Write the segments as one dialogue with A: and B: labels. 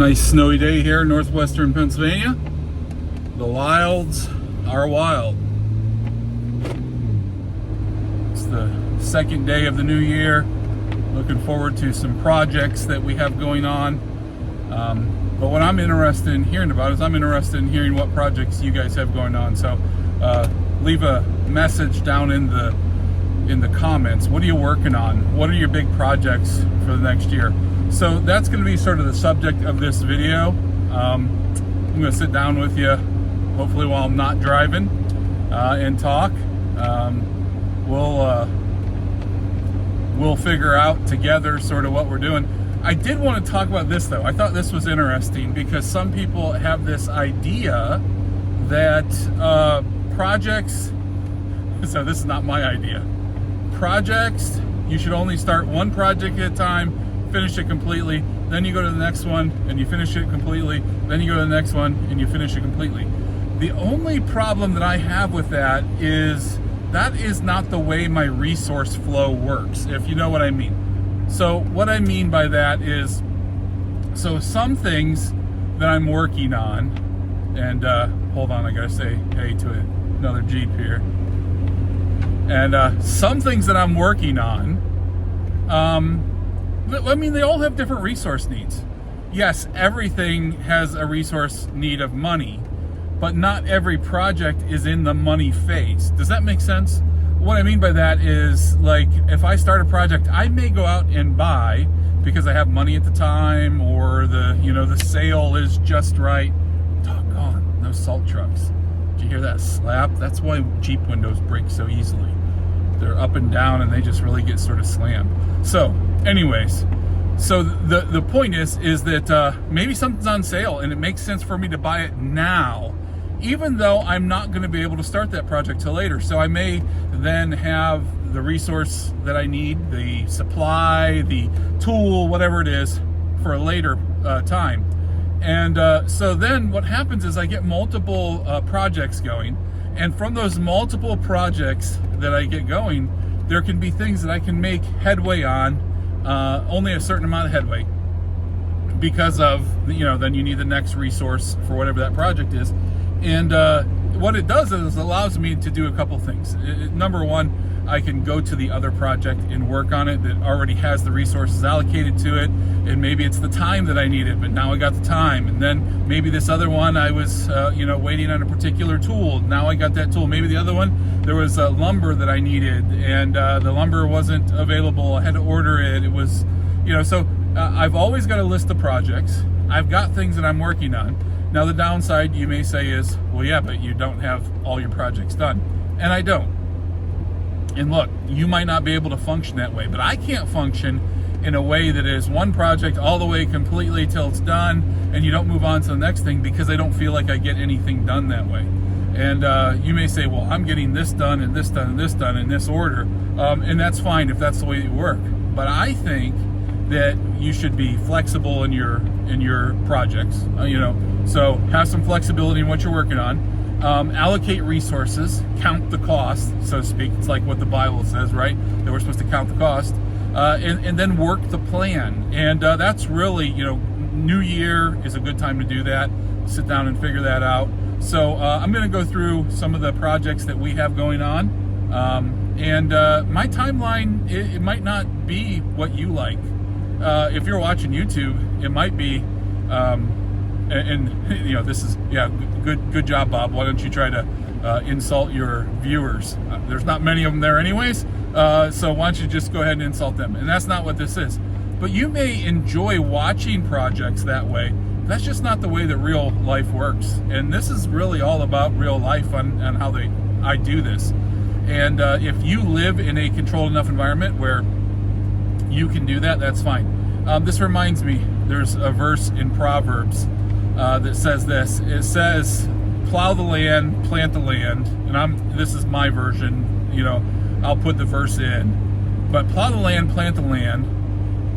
A: Nice snowy day here in northwestern Pennsylvania. The wilds are wild. It's the second day of the new year. Looking forward to some projects that we have going on. But what I'm interested in hearing about is I'm interested in hearing what projects you guys have going on. So leave a message down in the comments. What are you working on? What are your big projects for the next year? So that's going to be sort of the subject of this video. I'm going to sit down with you, hopefully while I'm not driving, and talk. We'll figure out together sort of what we're doing. I did want to talk about this though. I thought this was interesting because some people have this idea that projects, so this is not my idea. Projects, you should only start one project at a time, finish it completely, then you go to the next one and you finish it completely, then you go to the next one and you finish it completely. The only problem that I have with that is not the way my resource flow works, if you know what I mean. So what I mean by that is, so some things that I'm working on, and hold on, I gotta say hey to another Jeep here. And some things that I'm working on, I mean, they all have different resource needs. Yes, everything has a resource need of money, but not every project is in the money phase. Does that make sense? What I mean by that is, like, if I start a project, I may go out and buy because I have money at the time, or the sale is just right. Doggone, those salt trucks. Did you hear that slap? That's why Jeep windows break so easily. They're up and down and they just really get sort of slammed. So anyways, so the point is that maybe something's on sale and it makes sense for me to buy it now, even though I'm not going to be able to start that project till later. So I may then have the resource that I need, the supply, the tool, whatever it is, for a later time. And so then what happens is I get multiple projects going, and from those multiple projects that I get going, there can be things that I can make headway on, only a certain amount of headway, because of, then you need the next resource for whatever that project is. And what it does is it allows me to do a couple things. Number one, I can go to the other project and work on it that already has the resources allocated to it, and maybe it's the time that I needed, but now I got the time. And then maybe this other one, I was waiting on a particular tool, now I got that tool. Maybe the other one, there was lumber that I needed, and the lumber wasn't available, I had to order it. It was, so I've always got a list of projects. I've got things that I'm working on. Now the downside, you may say, is, well, yeah, but you don't have all your projects done. And I don't. And look, you might not be able to function that way, but I can't function in a way that is one project all the way completely till it's done and you don't move on to the next thing, because I don't feel like I get anything done that way. And you may say, well, I'm getting this done and this done and this done in this order. And that's fine if that's the way you work. But I think that you should be flexible in your projects, so have some flexibility in what you're working on. Allocate resources, count the cost, so to speak. It's like what the Bible says, right? That we're supposed to count the cost, and then work the plan. And that's really, New Year is a good time to do that. Sit down and figure that out. So I'm going to go through some of the projects that we have going on. And my timeline, it might not be what you like. If you're watching YouTube, it might be, this is, good job, Bob. Why don't you try to insult your viewers? There's not many of them there anyways, so why don't you just go ahead and insult them? And that's not what this is. But you may enjoy watching projects that way. That's just not the way that real life works. And this is really all about real life and how I do this. And if you live in a controlled enough environment where you can do that, that's fine. This reminds me, there's a verse in Proverbs that says this. It says, plow the land, plant the land. And this is my version, I'll put the verse in. But plow the land, plant the land,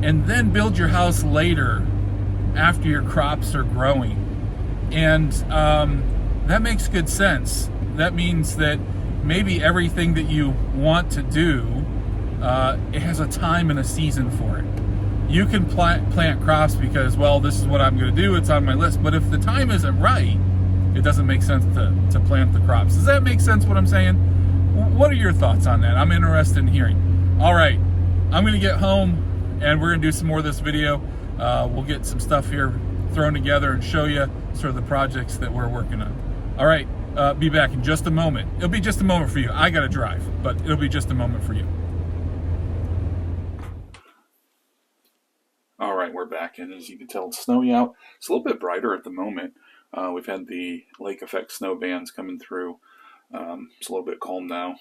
A: and then build your house later after your crops are growing. And that makes good sense. That means that maybe everything that you want to do, it has a time and a season for it. You can plant crops because, well, this is what I'm going to do. It's on my list. But if the time isn't right, it doesn't make sense to plant the crops. Does that make sense what I'm saying? What are your thoughts on that? I'm interested in hearing. All right, I'm going to get home and we're going to do some more of this video. We'll get some stuff here thrown together and show you sort of the projects that we're working on. All right, be back in just a moment. It'll be just a moment for you. I got to drive, but it'll be just a moment for you. All right, we're back, and as you can tell, it's snowy out. It's a little bit brighter at the moment. We've had the lake effect snow bands coming through. It's a little bit calm now.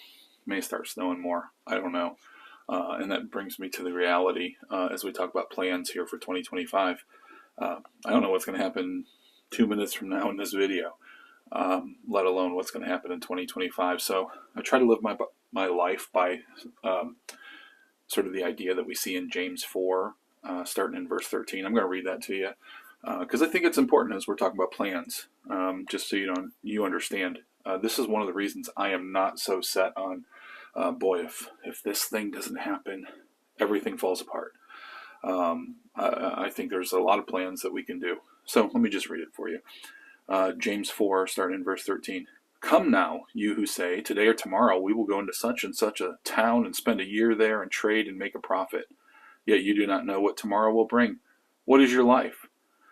A: May start snowing more. I don't know. And that brings me to the reality as we talk about plans here for 2025. I don't know what's going to happen 2 minutes from now in this video, let alone what's going to happen in 2025. So I try to live my life by sort of the idea that we see in James 4, starting in verse 13. I'm going to read that to you because I think it's important as we're talking about plans, just so you understand. This is one of the reasons I am not so set on, boy, if this thing doesn't happen, everything falls apart. I think there's a lot of plans that we can do. So let me just read it for you. James 4, starting in verse 13. Come now, you who say, today or tomorrow we will go into such and such a town and spend a year there and trade and make a profit. Yet you do not know what tomorrow will bring. What is your life?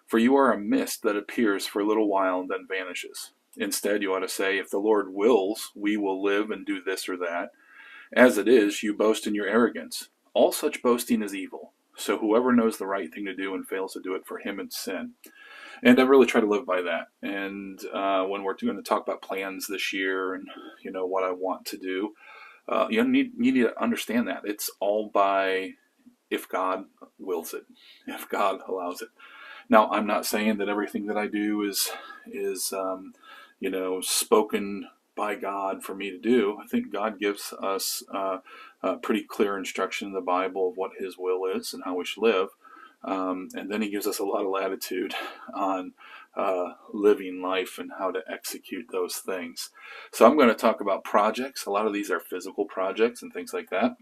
A: For you are a mist that appears for a little while and then vanishes. Instead, you ought to say, if the Lord wills, we will live and do this or that. As it is, you boast in your arrogance. All such boasting is evil. So whoever knows the right thing to do and fails to do it, for him it's sin. And I really try to live by that. And when we're going to talk about plans this year and what I want to do, you need to understand that it's all by if God wills it, if God allows it. Now, I'm not saying that everything that I do is spoken by God for me to do. I think God gives us pretty clear instruction in the Bible of what His will is and how we should live. And then He gives us a lot of latitude on living life and how to execute those things. So I'm going to talk about projects. A lot of these are physical projects and things like that.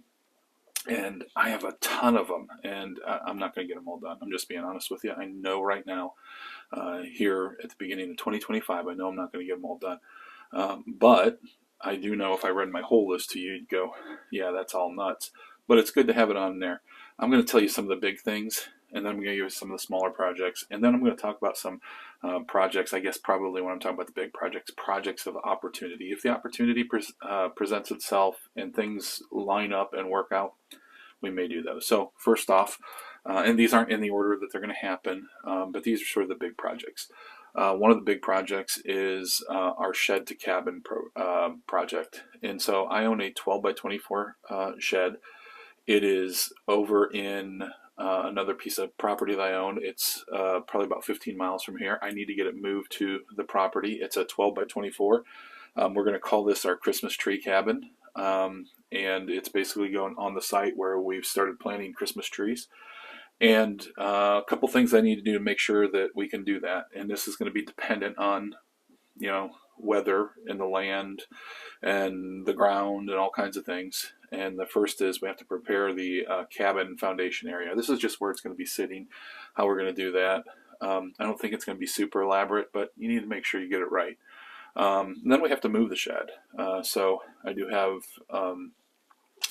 A: And I have a ton of them, and I'm not going to get them all done. I'm just being honest with you. I know right now, here at the beginning of 2025, I know I'm not going to get them all done. But I do know if I read my whole list to you, you'd go, yeah, that's all nuts. But it's good to have it on there. I'm going to tell you some of the big things, and then I'm going to give you some of the smaller projects. And then I'm going to talk about some projects, I guess probably when I'm talking about the big projects of opportunity. If the opportunity presents itself and things line up and work out, we may do those. So first off, and these aren't in the order that they're going to happen, but these are sort of the big projects. One of the big projects is our shed to cabin project. And so I own a 12 by 24 shed. It is over in another piece of property that I own. It's probably about 15 miles from here. I need to get it moved to the property. It's a 12 by 24. We're going to call this our Christmas tree cabin. And it's basically going on the site where we've started planting Christmas trees. And a couple things I need to do to make sure that we can do that. And this is going to be dependent on, weather and the land and the ground and all kinds of things. And the first is we have to prepare the cabin foundation area. This is just where it's going to be sitting, how we're going to do that. I don't think it's going to be super elaborate, but you need to make sure you get it right. Then we have to move the shed. So I do have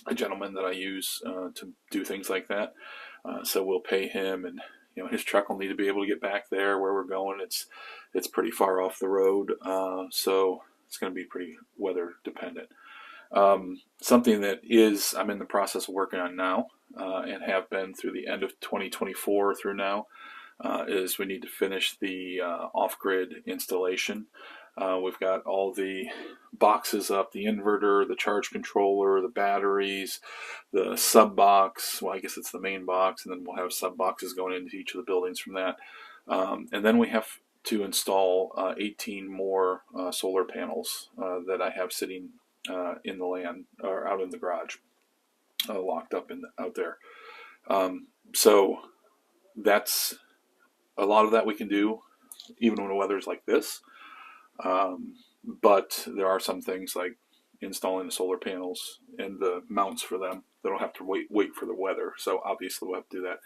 A: a gentleman that I use to do things like that. So we'll pay him, and his truck will need to be able to get back there where we're going. It's pretty far off the road, so it's going to be pretty weather dependent. Something that I'm in the process of working on now, and have been through the end of 2024 through now, is we need to finish the off-grid installation. We've got all the boxes up, the inverter, the charge controller, the batteries, the sub box. Well, I guess it's the main box, and then we'll have sub boxes going into each of the buildings from that. And then we have to install 18 more solar panels that I have sitting in the land or out in the garage, locked up out there. So that's a lot of that we can do, even when the weather's like this. But there are some things like installing the solar panels and the mounts for them that'll have to wait for the weather. So obviously we'll have to do that.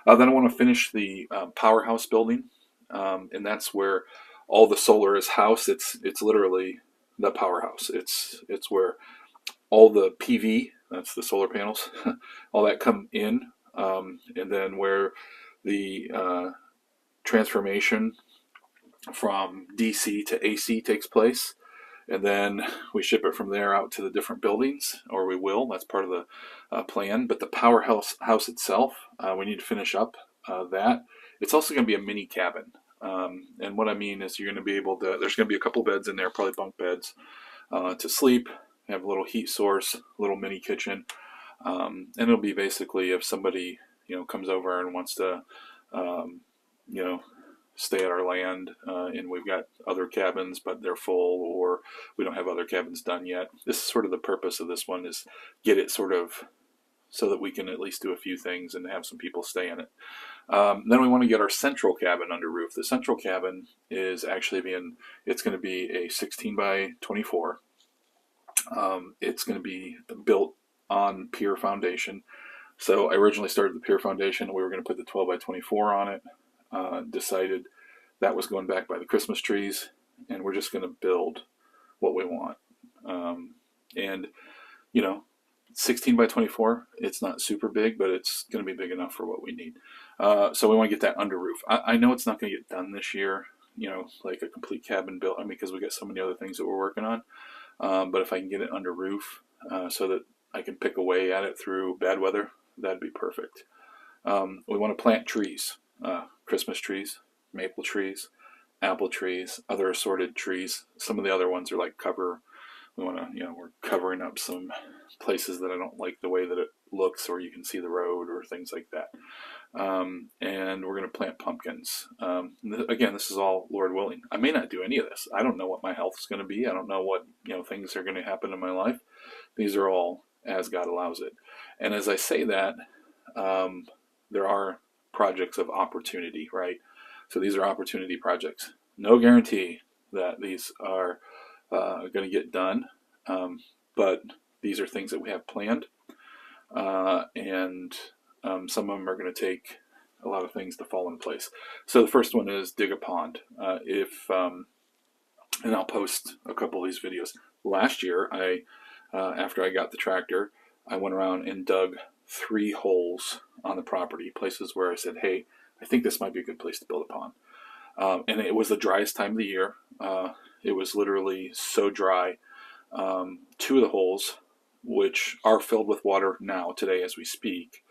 A: Then I want to finish the powerhouse building, and that's where all the solar is housed. It's literally the powerhouse. It's where all the PV, that's the solar panels, all that come in, and then where the transformation from DC to AC takes place, and then we ship it from there out to the different buildings, or we will. That's part of the plan. But the house itself, we need to finish up that. It's also going to be a mini cabin. And what I mean is you're going to be able to, there's going to be a couple beds in there, probably bunk beds, to sleep, have a little heat source, a little mini kitchen. And it'll be basically if somebody, comes over and wants to, you know, stay at our land, and we've got other cabins, but they're full, or we don't have other cabins done yet. This is sort of the purpose of this one, is get it sort of so that we can at least do a few things and have some people stay in it. Then we want to get our central cabin under roof. The central cabin is actually it's going to be a 16 by 24. It's going to be built on pier foundation. So I originally started the pier foundation. We were going to put the 12 by 24 on it. Decided that was going back by the Christmas trees, and we're just going to build what we want. And 16 by 24, it's not super big, but it's going to be big enough for what we need. So we want to get that under roof. I know it's not going to get done this year, like a complete cabin built, because we got so many other things that we're working on. But if I can get it under roof, so that I can pick away at it through bad weather, that'd be perfect. We want to plant trees, Christmas trees, maple trees, apple trees, other assorted trees. Some of the other ones are like cover. We want to, we're covering up some places that I don't like the way that it looks, or you can see the road or things like that. And we're going to plant pumpkins. Again, this is all Lord willing. I may not do any of this. I don't know what my health is going to be. I don't know what, things are going to happen in my life. These are all as God allows it. And as I say that, there are projects of opportunity, right? So these are opportunity projects. No guarantee that these are going to get done, but these are things that we have planned, and some of them are going to take a lot of things to fall in place. So the first one is dig a pond. And I'll post a couple of these videos. Last year, after I got the tractor, I went around and dug 3 holes on the property, places where I said, hey, I think this might be a good place to build a pond. And it was the driest time of the year. It was literally so dry. 2 of the holes, which are filled with water now, today as we speak,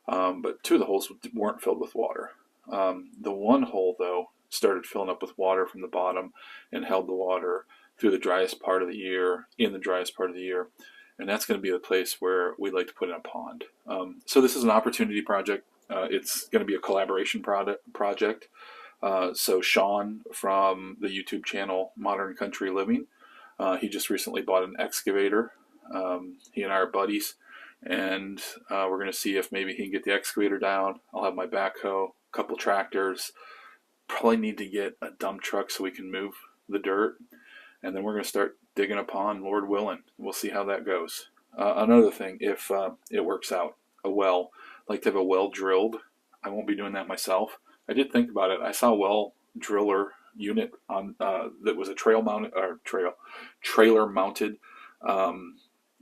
A: but 2 of the holes weren't filled with water. The one hole, though, started filling up with water from the bottom and held the water through the driest part of the year, and that's going to be the place where we'd like to put in a pond. So this is an opportunity project. It's going to be a collaboration project. So Sean from the YouTube channel Modern Country Living, he just recently bought an excavator. He and I are buddies, and we're going to see if maybe he can get the excavator down. I'll have my backhoe, a couple tractors. Probably need to get a dump truck so we can move the dirt, and then we're going to start digging a pond, Lord willing. We'll see how that goes. Another thing, if it works out, a well. I'd like to have a well drilled. I won't be doing that myself. I did think about it. I saw a well driller unit on that was a trailer mounted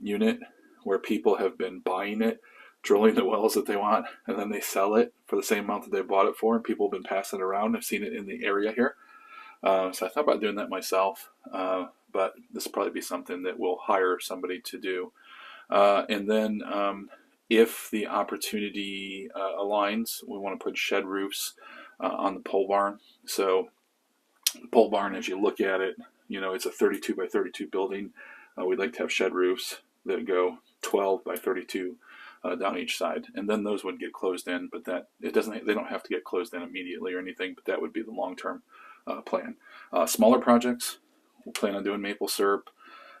A: unit, where people have been buying it, drilling the wells that they want, and then they sell it for the same amount that they bought it for, and people have been passing it around. I've seen it in the area here. So I thought about doing that myself, but this will probably be something that we'll hire somebody to do. And then if the opportunity aligns, we want to put shed roofs on the pole barn. So the pole barn, as you look at it, it's a 32 by 32 building. We'd like to have shed roofs that go 12 by 32 down each side, and then those would get closed in. But they don't have to get closed in immediately or anything. But that would be the long-term plan. Smaller projects, we'll plan on doing maple syrup.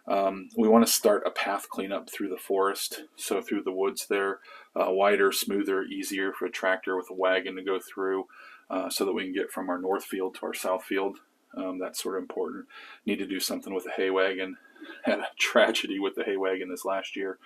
A: We want to start a path cleanup through the forest, so through the woods there, wider, smoother, easier for a tractor with a wagon to go through, so that we can get from our north field to our south field. That's sort of important. Need to do something with the hay wagon. Had a tragedy with the hay wagon this last year.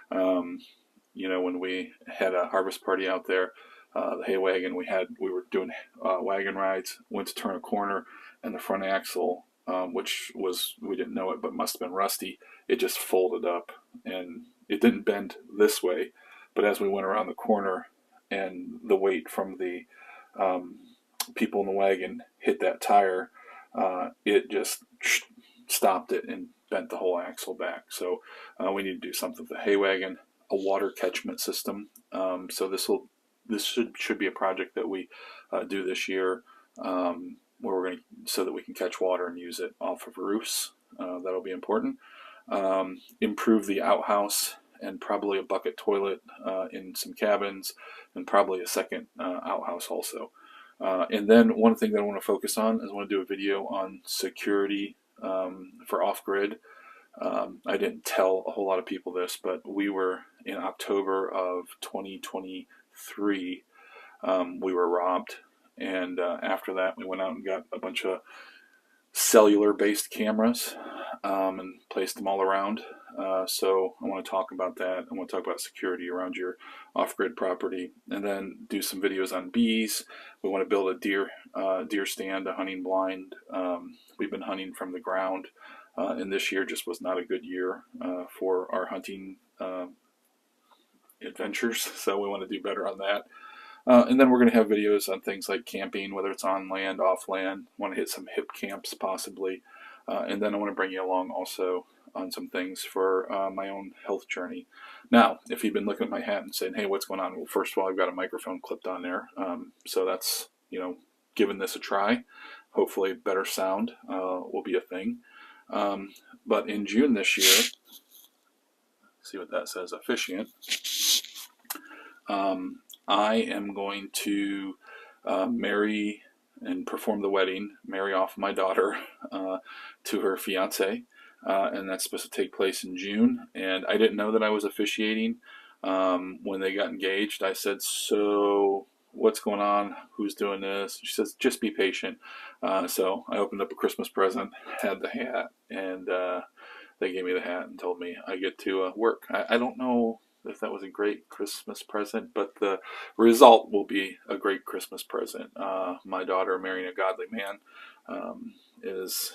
A: When we had a harvest party out there, the hay wagon. We were doing wagon rides. Went to turn a corner, and the front axle, which was, we didn't know it, but must have been rusty. It just folded up, and it didn't bend this way, but as we went around the corner, and the weight from the people in the wagon hit that tire, it just stopped it and bent the whole axle back. So we need to do something with the hay wagon, a water catchment system. So this should be a project that we do this year, where we're going to, so that we can catch water and use it off of roofs. That'll be important. Improve the outhouse, and probably a bucket toilet in some cabins, and probably a second outhouse also. And then one thing that I want to focus on is I want to do a video on security for off-grid. I didn't tell a whole lot of people this, but we were in October of 2023, we were robbed. And after that, we went out and got a bunch of cellular-based cameras and placed them all around. So I want to talk about that. I want to talk about security around your off-grid property, and then do some videos on bees. We want to build a deer stand, a hunting blind. We've been hunting from the ground, and this year just was not a good year for our hunting adventures. So we want to do better on that. And then we're going to have videos on things like camping, whether it's on land, off land. I want to hit some hip camps possibly. And then I want to bring you along also on some things for my own health journey. Now, if you've been looking at my hat and saying, hey, what's going on? Well, first of all, I've got a microphone clipped on there. So that's, giving this a try. Hopefully better sound will be a thing. But in June this year, see what that says, officiant. I am going to marry and perform the wedding, marry off my daughter to her fiance, and that's supposed to take place in June. And I didn't know that I was officiating when they got engaged. I said, so what's going on? Who's doing this? She says, just be patient. So I opened up a Christmas present, had the hat, and they gave me the hat and told me I get to work. I don't know if that was a great Christmas present, but the result will be a great Christmas present. My daughter marrying a godly man is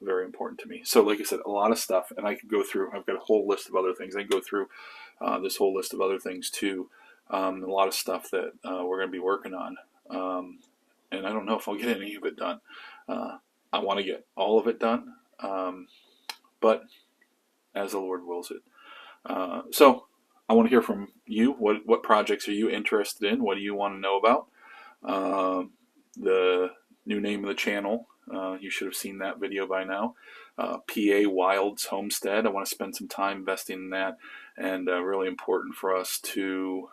A: very important to me. So like I said, a lot of stuff, and I could go through, I've got a whole list of other things. I can go through this whole list of other things too. A lot of stuff that we're going to be working on. And I don't know if I'll get any of it done. I want to get all of it done, but as the Lord wills it. So I want to hear from you. What projects are you interested in? What do you want to know about? The new name of the channel, you should have seen that video by now. PA Wilds Homestead. I want to spend some time investing in that, and really important for us to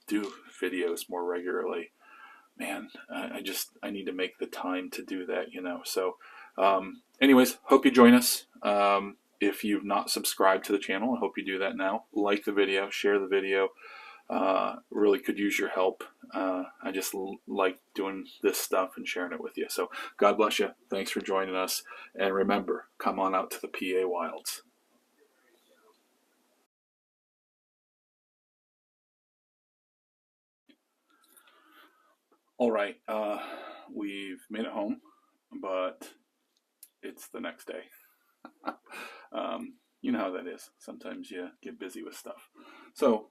A: do videos more regularly. Man, I need to make the time to do that, So anyways, hope you join us. If you've not subscribed to the channel, I hope you do that now. Like the video, share the video. Really could use your help. I just like doing this stuff and sharing it with you. So God bless you. Thanks for joining us. And remember, come on out to the PA Wilds. All right. We've made it home, but it's the next day. You know how that is. Sometimes you get busy with stuff. So,